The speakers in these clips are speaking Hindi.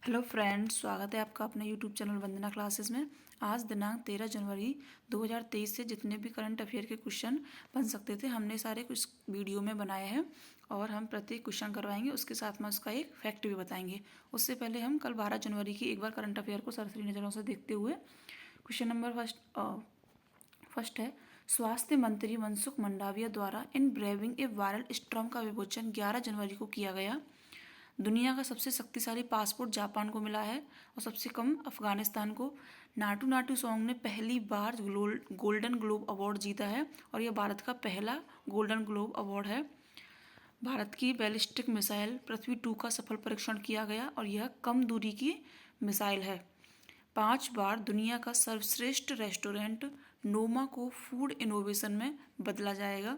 हेलो फ्रेंड्स, स्वागत है आपका अपने यूट्यूब चैनल वंदना क्लासेस में। आज दिनांक 13 जनवरी 2023 से जितने भी करंट अफेयर के क्वेश्चन बन सकते थे हमने सारे कुछ वीडियो में बनाए हैं और हम प्रत्येक क्वेश्चन करवाएंगे, उसके साथ में उसका एक फैक्ट भी बताएंगे। उससे पहले हम कल 12 जनवरी की एक बार करंट अफेयर को सरसरी नज़रों से देखते हुए क्वेश्चन नंबर फर्स्ट है, स्वास्थ्य मंत्री मनसुख मंडाविया द्वारा इन ब्रेविंग ए वायरल स्ट्रॉम का विमोचन 11 जनवरी को किया गया। दुनिया का सबसे शक्तिशाली पासपोर्ट जापान को मिला है और सबसे कम अफगानिस्तान को। नाटू नाटू सॉन्ग ने पहली बार गोल्डन ग्लोब अवार्ड जीता है और यह भारत का पहला गोल्डन ग्लोब अवार्ड है। भारत की बैलिस्टिक मिसाइल पृथ्वी 2 का सफल परीक्षण किया गया और यह कम दूरी की मिसाइल है। 5 बार दुनिया का सर्वश्रेष्ठ रेस्टोरेंट नोमा को फूड इनोवेशन में बदला जाएगा,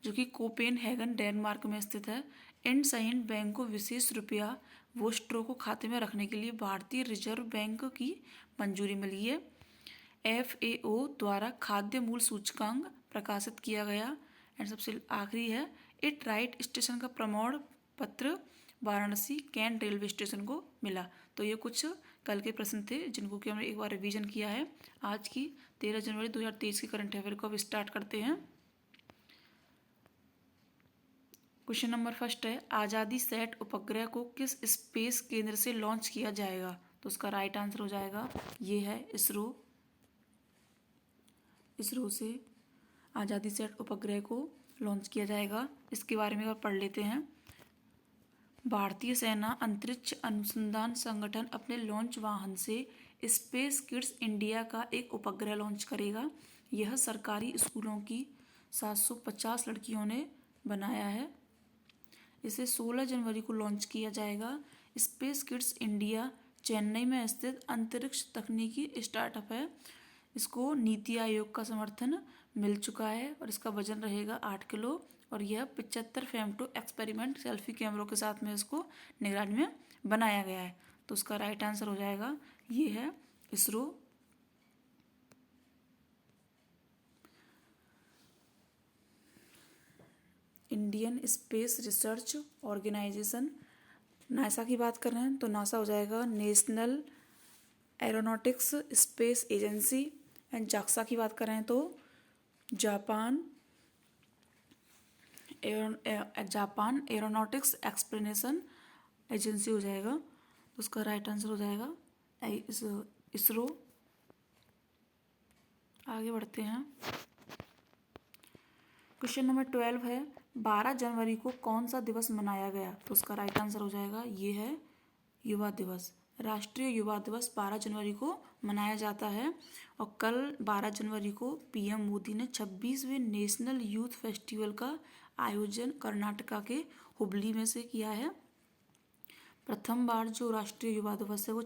जो कि कोपेनहेगन डेनमार्क में स्थित है। इंडसइंड बैंक को विशेष रुपया वोस्ट्रो को खाते में रखने के लिए भारतीय रिजर्व बैंक की मंजूरी मिली है। FAO द्वारा खाद्य मूल्य सूचकांक प्रकाशित किया गया। एंड सबसे आखिरी है, इट राइट स्टेशन का प्रमाण पत्र वाराणसी कैंट रेलवे स्टेशन को मिला। तो ये कुछ कल के प्रश्न थे जिनको कि हमने एक बार रिवीजन किया है। आज की 13 जनवरी 2023 की करंट अफेयर को अब स्टार्ट करते हैं। क्वेश्चन नंबर फर्स्ट है, आज़ादी सेट उपग्रह को किस स्पेस केंद्र से लॉन्च किया जाएगा? तो उसका राइट आंसर हो जाएगा, ये है इसरो। इसरो से आज़ादी सेट उपग्रह को लॉन्च किया जाएगा। इसके बारे में पढ़ लेते हैं। भारतीय सेना अंतरिक्ष अनुसंधान संगठन अपने लॉन्च वाहन से स्पेस किड्स इंडिया का एक उपग्रह लॉन्च करेगा। यह सरकारी स्कूलों की 750 लड़कियों ने बनाया है। इसे 16 जनवरी को लॉन्च किया जाएगा। स्पेस किड्स इंडिया चेन्नई में स्थित अंतरिक्ष तकनीकी स्टार्टअप है। इसको नीति आयोग का समर्थन मिल चुका है और इसका वजन रहेगा 8 किलो और यह 75 फेमटो एक्सपेरिमेंट सेल्फी कैमरों के साथ में इसको निगरानी में बनाया गया है। तो उसका राइट आंसर हो जाएगा, ये है ISRO. Indian space research organisation, NASA की बात कर रहे हैं तो नासा हो जाएगा national aeronautics space agency. And JAXA की बात कर रहे हैं तो जापान एरोनॉटिक्स एक्सप्लेनेशन एजेंसी हो जाएगा। तो उसका राइट आंसर हो जाएगा इसरो। आगे बढ़ते हैं। क्वेश्चन नंबर 12 है, 12 जनवरी को कौन सा दिवस मनाया गया? तो उसका राइट आंसर हो जाएगा, ये है युवा दिवस। राष्ट्रीय युवा दिवस 12 जनवरी को मनाया जाता है और कल 12 जनवरी को PM मोदी ने 26वें नेशनल यूथ फेस्टिवल का आयोजन कर्नाटका के हुबली में से किया है। प्रथम बार जो राष्ट्रीय युवा दिवस है वो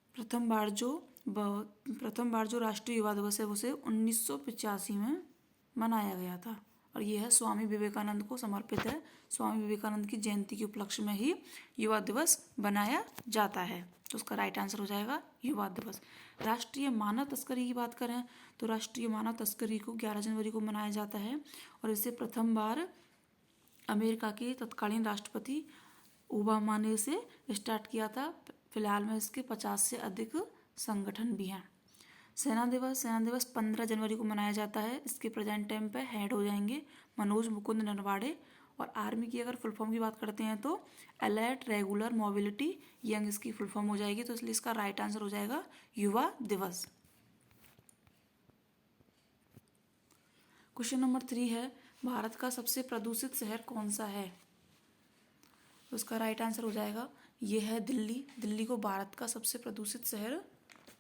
प्रथम बार जो राष्ट्रीय युवा दिवस है उसे 1985 में मनाया गया था और यह है स्वामी विवेकानंद को समर्पित है। स्वामी विवेकानंद की जयंती के उपलक्ष्य में ही युवा दिवस बनाया जाता है। तो उसका राइट आंसर हो जाएगा युवा दिवस। राष्ट्रीय मानव तस्करी की बात करें तो राष्ट्रीय मानव तस्करी को 11 जनवरी को मनाया जाता है और इसे प्रथम बार अमेरिका के तत्कालीन राष्ट्रपति ओबामा ने इसे स्टार्ट किया था। फिलहाल में इसके 50 से अधिक संगठन भी हैं। सेना दिवस 15 जनवरी को मनाया जाता है। इसके प्रेजेंट टाइम पे हेड हो जाएंगे मनोज मुकुंद नरवाड़े। और आर्मी की अगर फुल फॉर्म की बात करते हैं तो अलर्ट रेगुलर मोबिलिटी यंग इसकी फुल फॉर्म हो जाएगी। तो इसलिए इसका राइट आंसर हो जाएगा युवा दिवस। क्वेश्चन नंबर 3 है, भारत का सबसे प्रदूषित शहर कौन सा है? तो उसका राइट आंसर हो जाएगा, ये है दिल्ली। दिल्ली को भारत का सबसे प्रदूषित शहर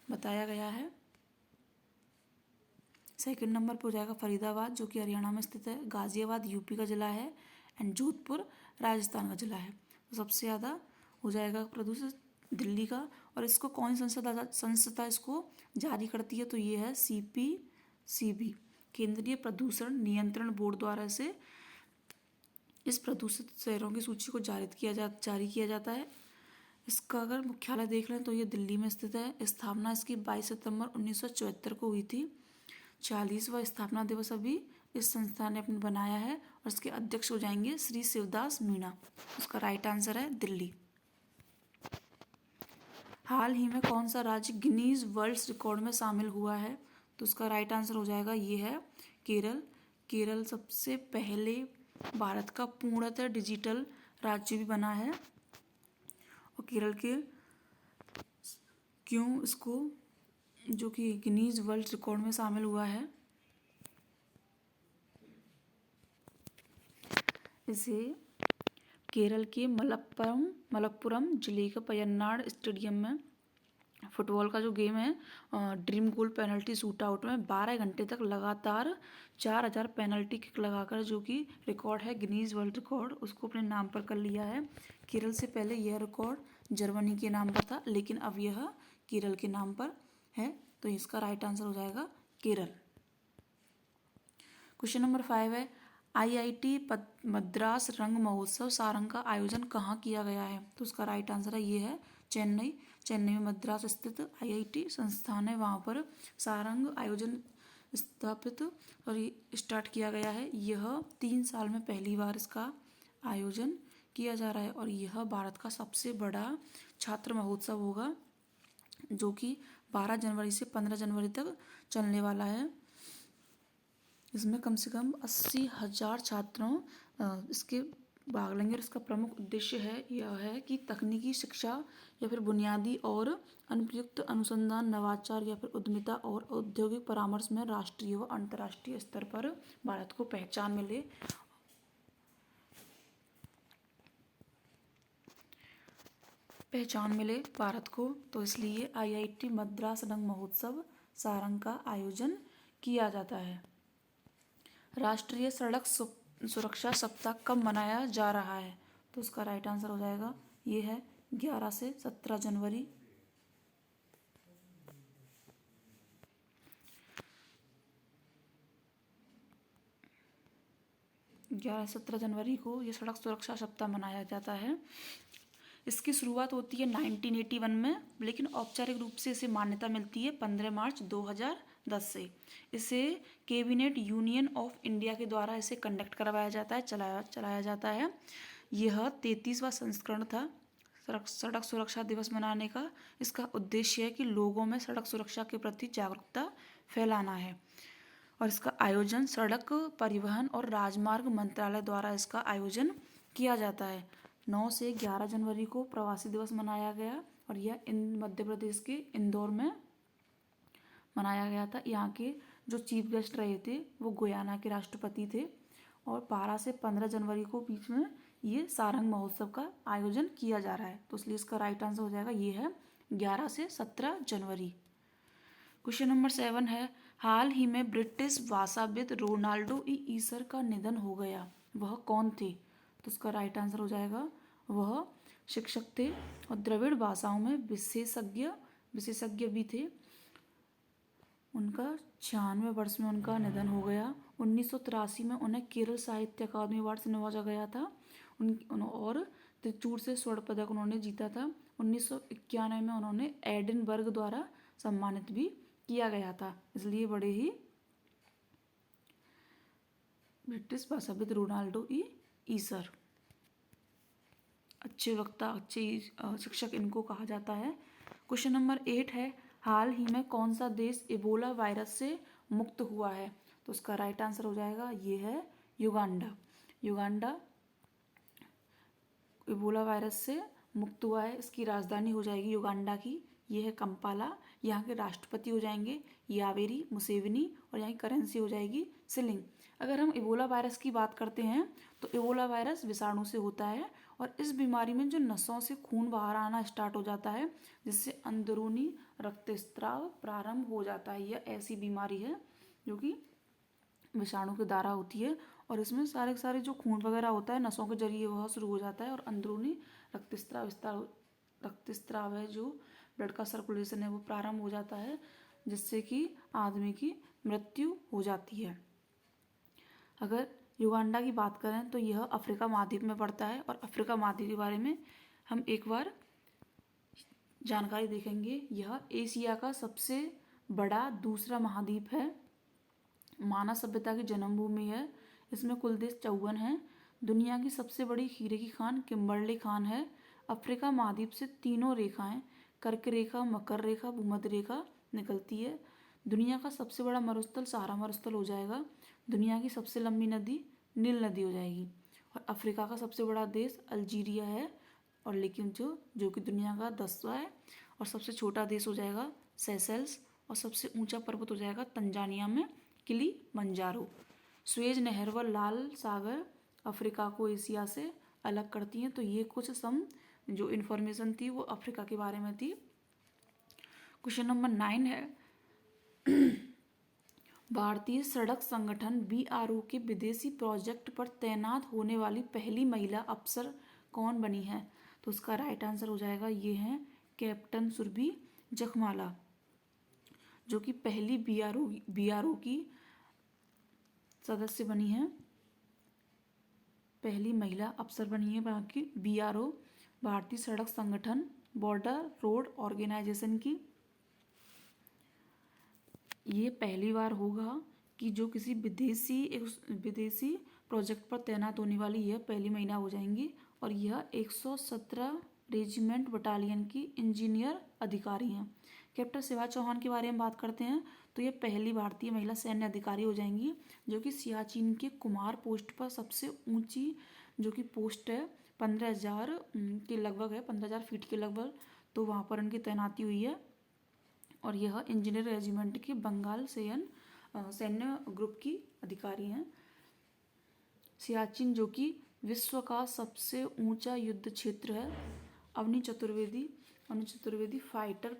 बताया गया है। सेकंड नंबर पर हो जाएगा फरीदाबाद, जो कि हरियाणा में स्थित है। गाजियाबाद यूपी का जिला है एंड जोधपुर राजस्थान का जिला है। तो सबसे ज़्यादा हो जाएगा प्रदूषित दिल्ली का। और इसको कौन सी संस्था इसको जारी करती है? तो ये है CPCB, केंद्रीय प्रदूषण नियंत्रण बोर्ड द्वारा से इस प्रदूषित शहरों की सूची को जारी किया जाता है। इसका अगर मुख्यालय देख लें तो ये दिल्ली में स्थित है। स्थापना इसकी 22 सितंबर 1974 को हुई थी। 40वां स्थापना दिवस अभी इस संस्था ने अपने बनाया है और इसके अध्यक्ष हो जाएंगे श्री शिवदास मीणा। उसका राइट आंसर है दिल्ली। हाल ही में कौन सा राज्य गिनीज वर्ल्ड रिकॉर्ड में शामिल हुआ है? तो उसका राइट आंसर हो जाएगा ये है केरल। केरल सबसे पहले भारत का पूर्णतः डिजिटल राज्य भी बना है। और केरल के क्यों इसको जो कि गिनीज वर्ल्ड रिकॉर्ड में शामिल हुआ है, इसे केरल के मलप्पुरम जिले के पय्यनाड स्टेडियम में फुटबॉल का जो गेम है ड्रीम गोल पेनल्टी शूट आउट में 12 घंटे तक लगातार 4000 पेनल्टी किक लगाकर जो कि रिकॉर्ड है गिनीज वर्ल्ड रिकॉर्ड, उसको अपने नाम पर कर लिया है। केरल से पहले यह रिकॉर्ड जर्मनी के नाम पर था, लेकिन अब यह केरल के नाम पर है, तो इसका राइट आंसर हो जाएगा केरल। क्वेश्चन नंबर 5 है IIT मद्रास रंग महोत्सव सारंग का आयोजन कहाँ किया गया है? तो उसका राइट आंसर है ये है चेन्नई। चेन्नई में मद्रास स्थित IIT संस्थान है, वहाँ पर सारंग आयोजन स्थापित और स्टार्ट किया गया है। यह 3 साल में पहली बार इसका आयोजन किया जा रहा है और यह भारत का सबसे बड़ा छात्र महोत्सव होगा, जो कि 12 जनवरी से 15 जनवरी तक चलने वाला है। इसमें कम से कम 80,000 छात्रों इसके भाग लेंगे और इसका प्रमुख उद्देश्य है यह है कि तकनीकी शिक्षा या फिर बुनियादी और अनुप्रयुक्त अनुसंधान, नवाचार या फिर उद्यमिता और औद्योगिक परामर्श में राष्ट्रीय व अंतर्राष्ट्रीय स्तर पर भारत को पहचान मिले भारत को, तो इसलिए IIT मद्रास रंग महोत्सव सारंग का आयोजन किया जाता है। राष्ट्रीय सड़क सुरक्षा सप्ताह कब मनाया जा रहा है? तो उसका राइट आंसर हो जाएगा ये है 11 से 17 जनवरी। 11-17 जनवरी को ये सड़क सुरक्षा सप्ताह मनाया जाता है। इसकी शुरुआत होती है 1981 में, लेकिन औपचारिक रूप से इसे मान्यता मिलती है 15 मार्च 2010 से। इसे कैबिनेट यूनियन ऑफ इंडिया के द्वारा इसे कंडक्ट करवाया जाता है, चलाया जाता है। यह 33वां संस्करण था सड़क सुरक्षा दिवस मनाने का। इसका उद्देश्य है कि लोगों में सड़क सुरक्षा के प्रति जागरूकता फैलाना है और इसका आयोजन सड़क परिवहन और राजमार्ग मंत्रालय द्वारा इसका आयोजन किया जाता है। 9 से 11 जनवरी को प्रवासी दिवस मनाया गया और यह मध्य प्रदेश के इंदौर में मनाया गया था। यहाँ के जो चीफ गेस्ट रहे थे वो गुयाना के राष्ट्रपति थे और 12 से 15 जनवरी को बीच में ये सारंग महोत्सव का आयोजन किया जा रहा है, तो इसलिए इसका राइट आंसर हो जाएगा ये है 11 से 17 जनवरी। क्वेश्चन नंबर 7 है हाल ही में ब्रिटिश भाषाविद रोनाल्डो ईसर का निधन हो गया, वह कौन थे? तो उसका राइट आंसर हो जाएगा वह शिक्षक थे और द्रविड़ भाषाओं में विशेषज्ञ भी थे। उनका 96 वर्ष में उनका निधन हो गया। 1983 में उन्हें केरल साहित्य अकादमी अवार्ड से नवाजा गया था और त्रिचूर से स्वर्ण पदक उन्होंने जीता था। 1991 में उन्होंने एडिनबर्ग द्वारा सम्मानित भी किया गया था, इसलिए बड़े ही ब्रिटिश भाषाविद रोनाल्डो ईसर अच्छे वक्ता, अच्छे शिक्षक इनको कहा जाता है। क्वेश्चन नंबर 8 है हाल ही में कौन सा देश इबोला वायरस से मुक्त हुआ है? तो उसका राइट आंसर हो जाएगा ये है युगांडा। युगांडा इबोला वायरस से मुक्त हुआ है। इसकी राजधानी हो जाएगी युगांडा की, ये है कंपाला। यहाँ के राष्ट्रपति हो जाएंगे यावेरी मुसेविनी और यहाँ की करेंसी हो जाएगी शिलिंग। अगर हम इबोला वायरस की बात करते हैं तो इबोला वायरस विषाणु से होता है और इस बीमारी में जो नसों से खून बाहर आना स्टार्ट हो जाता है जिससे अंदरूनी रक्तस्राव प्रारंभ हो जाता है। यह ऐसी बीमारी है जो कि विषाणु के द्वारा होती है और इसमें सारे जो खून वगैरह होता है नसों के जरिए वह शुरू हो जाता है और अंदरूनी रक्तस्राव है, जो ब्लड का सर्कुलेशन है वो प्रारंभ हो जाता है जिससे कि आदमी की मृत्यु हो जाती है। अगर युगांडा की बात करें तो यह अफ्रीका महाद्वीप में पड़ता है और अफ्रीका महाद्वीप के बारे में हम एक बार जानकारी देखेंगे। यह एशिया का सबसे बड़ा दूसरा महाद्वीप है मानव सभ्यता की जन्मभूमि है। इसमें कुल देश 54 हैं। दुनिया की सबसे बड़ी हीरे की खान किम्बरले खान है। अफ्रीका महाद्वीप से तीनों रेखाएं कर्क रेखा, मकर रेखा, भूमध्य रेखा निकलती है। दुनिया का सबसे बड़ा मरुस्थल सहारा मरुस्थल हो जाएगा। दुनिया की सबसे लंबी नदी नील नदी हो जाएगी। और अफ्रीका का सबसे बड़ा देश अल्जीरिया है, और लेकिन जो कि दुनिया का 10वां है। और सबसे छोटा देश हो जाएगा सेशेल्स। और सबसे ऊंचा पर्वत हो जाएगा तंजानिया में किलिमंजारो। स्वेज नहर व लाल सागर अफ्रीका को एशिया से अलग करती हैं। तो ये कुछ जो इन्फॉर्मेशन थी वो अफ्रीका के बारे में थी। क्वेश्चन नंबर 9 है, भारतीय सड़क संगठन BRO के विदेशी प्रोजेक्ट पर तैनात होने वाली पहली महिला अफसर कौन बनी है? तो उसका राइट आंसर हो जाएगा ये है कैप्टन सुरभि जखमाला, जो कि पहली BRO की सदस्य बनी है, पहली महिला अफसर बनी है वहाँ की BRO भारतीय सड़क संगठन बॉर्डर रोड ऑर्गेनाइजेशन की। ये पहली बार होगा कि जो किसी विदेशी प्रोजेक्ट पर तैनात होने वाली यह पहली महिला हो जाएंगी। और यह 117 रेजिमेंट बटालियन की इंजीनियर अधिकारी हैं। कैप्टन शिवा चौहान के बारे में बात करते हैं तो ये पहली भारतीय महिला सैन्य अधिकारी हो जाएंगी, जो कि सियाचिन के कुमार पोस्ट पर सबसे ऊंची जो कि पोस्ट है 15,000 के लगभग है, 15,000 फीट के लगभग। तो वहाँ पर उनकी तैनाती हुई है। और यह इंजीनियर रेजिमेंट के बंगाल सैन्य ग्रुप की अधिकारी हैं। सियाचिन जो कि विश्व का सबसे ऊंचा युद्ध क्षेत्र है। अवनी चतुर्वेदी फाइटर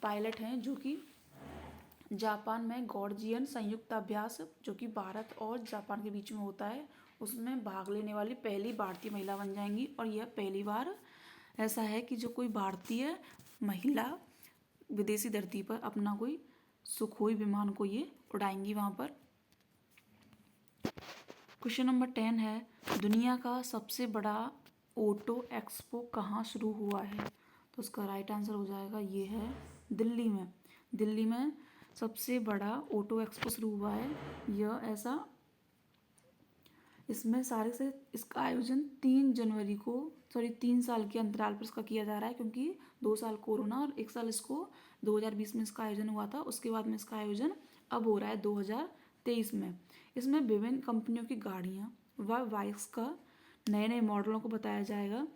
पायलट हैं, जो कि जापान में गॉर्जियन संयुक्त अभ्यास जो कि भारत और जापान के बीच में होता है उसमें भाग लेने वाली पहली भारतीय महिला बन जाएंगी। और यह पहली बार ऐसा है कि जो कोई भारतीय महिला विदेशी धरती पर अपना कोई सुखोई विमान को ये उड़ाएंगी वहाँ पर। क्वेश्चन नंबर 10 है, दुनिया का सबसे बड़ा ऑटो एक्सपो कहाँ शुरू हुआ है? तो उसका राइट आंसर हो जाएगा ये है दिल्ली में। दिल्ली में सबसे बड़ा ऑटो एक्सपो शुरू हुआ है। यह ऐसा इसमें इसका आयोजन 3 साल के अंतराल पर इसका किया जा रहा है, क्योंकि 2 साल कोरोना और 1 साल इसको 2020 में इसका आयोजन हुआ था। उसके बाद में इसका आयोजन अब हो रहा है 2023 में। इसमें विभिन्न कंपनियों की गाड़ियाँ व बाइक्स का नए मॉडलों को बताया जाएगा,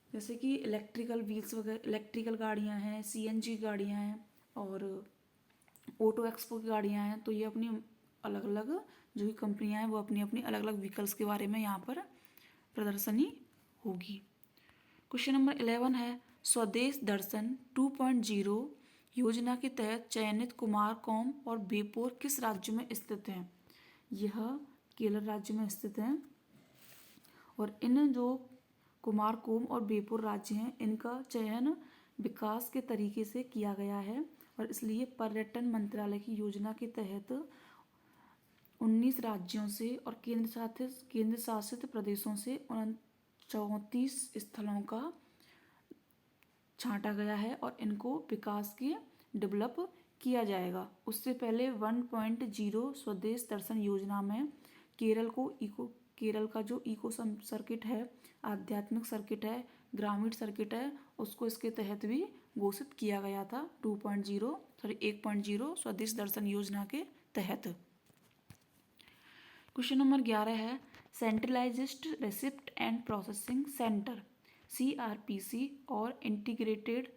जैसे कि इलेक्ट्रिकल व्हील्स वगैरह, इलेक्ट्रिकल गाड़ियाँ हैं, CNG गाड़ियाँ हैं और ऑटो एक्सपो की गाड़ियाँ हैं। तो ये अपनी अलग अलग जो भी कंपनियां हैं वो अपनी अपनी अलग अलग व्हीकल्स के बारे में यहाँ पर प्रदर्शनी होगी। क्वेश्चन नंबर 11 है, स्वदेश दर्शन 2.0 योजना के तहत चयनित कुमारकोम और बेपोर किस राज्य में स्थित हैं? यह केरल राज्य में स्थित हैं। और इन जो कुमारकोम और बेपोर राज्य हैं इनका चयन विकास के तरीके से किया गया है, और इसलिए पर्यटन मंत्रालय की योजना के तहत 19 राज्यों से और केंद्र शासित प्रदेशों से 34 स्थलों का छांटा गया है और इनको विकास के डेवलप किया जाएगा। उससे पहले 1.0 स्वदेश दर्शन योजना में केरल का जो इको सर्किट है, आध्यात्मिक सर्किट है, ग्रामीण सर्किट है, उसको इसके तहत भी घोषित किया गया था 1.0 स्वदेश दर्शन योजना के तहत। क्वेश्चन नंबर 11 है, centralised receipt and processing centre CRPC और इंटीग्रेटेड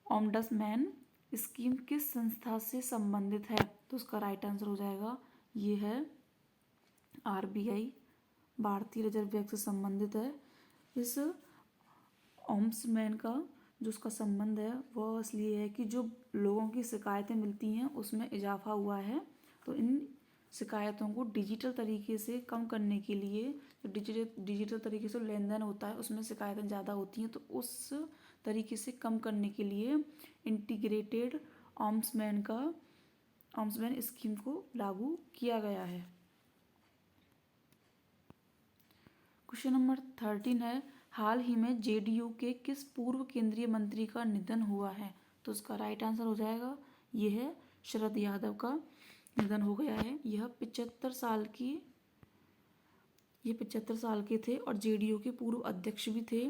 ऑम्बड्समैन स्कीम किस संस्था से संबंधित है? तो उसका राइट आंसर हो जाएगा ये है RBI, भारतीय रिजर्व बैंक से संबंधित है। इस ऑम्बड्समैन का जो उसका संबंध है वह इसलिए है कि जो लोगों की शिकायतें मिलती हैं उसमें इजाफा हुआ है। तो इन शिकायतों को डिजिटल तरीके से कम करने के लिए, जो डिजिटल तरीके से लेन देन होता है उसमें शिकायतें ज़्यादा होती हैं, तो उस तरीके से कम करने के लिए इंटीग्रेटेड ऑम्बड्समैन स्कीम को लागू किया गया है। क्वेश्चन नंबर 13 है, हाल ही में JDU के किस पूर्व केंद्रीय मंत्री का निधन हुआ है? तो तो उसका राइट आंसर हो जाएगा ये है शरद यादव का निधन हो गया है। यह 75 साल के थे और जेडीयू के पूर्व अध्यक्ष भी थे,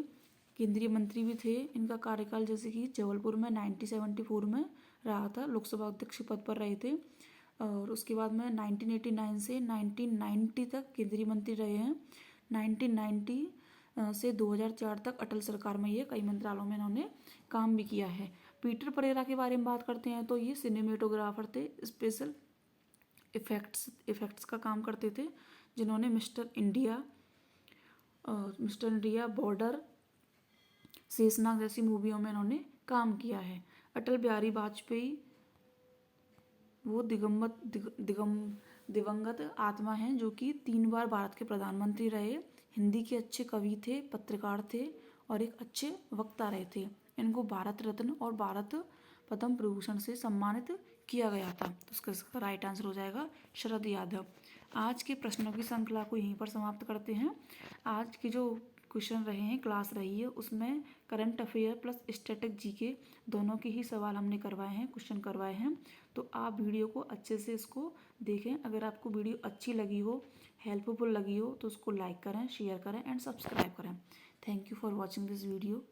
केंद्रीय मंत्री भी थे। इनका कार्यकाल जैसे कि जबलपुर में 1974 में रहा था, लोकसभा अध्यक्ष पद पर रहे थे। और उसके बाद में 1989 से 1990 तक केंद्रीय मंत्री रहे हैं। 1990 से 2004 तक अटल सरकार में ये कई मंत्रालयों में इन्होंने काम भी किया है। पीटर परेरा के बारे में बात करते हैं तो ये सिनेमेटोग्राफर थे, स्पेशल इफेक्ट्स का काम करते थे, जिन्होंने मिस्टर इंडिया, बॉर्डर, शेषनाग जैसी मूवियों में इन्होंने काम किया है। अटल बिहारी वाजपेयी वो दिवंगत आत्मा हैं जो कि 3 बार भारत के प्रधानमंत्री रहे, हिंदी के अच्छे कवि थे, पत्रकार थे और एक अच्छे वक्ता रहे थे। इनको भारत रत्न और भारत पद्म विभूषण से सम्मानित किया गया था। तो उसका राइट आंसर हो जाएगा शरद यादव। आज के प्रश्नों की श्रृंखला को यहीं पर समाप्त करते हैं। आज के जो क्वेश्चन रहे हैं, क्लास रही है, उसमें current affair plus static GK दोनों के ही सवाल हमने करवाए हैं, क्वेश्चन करवाए हैं। तो आप वीडियो को अच्छे से इसको देखें। अगर आपको वीडियो अच्छी लगी हो, हेल्पफुल लगी हो, तो उसको लाइक करें, शेयर करें एंड सब्सक्राइब करें। Thank you for watching this video.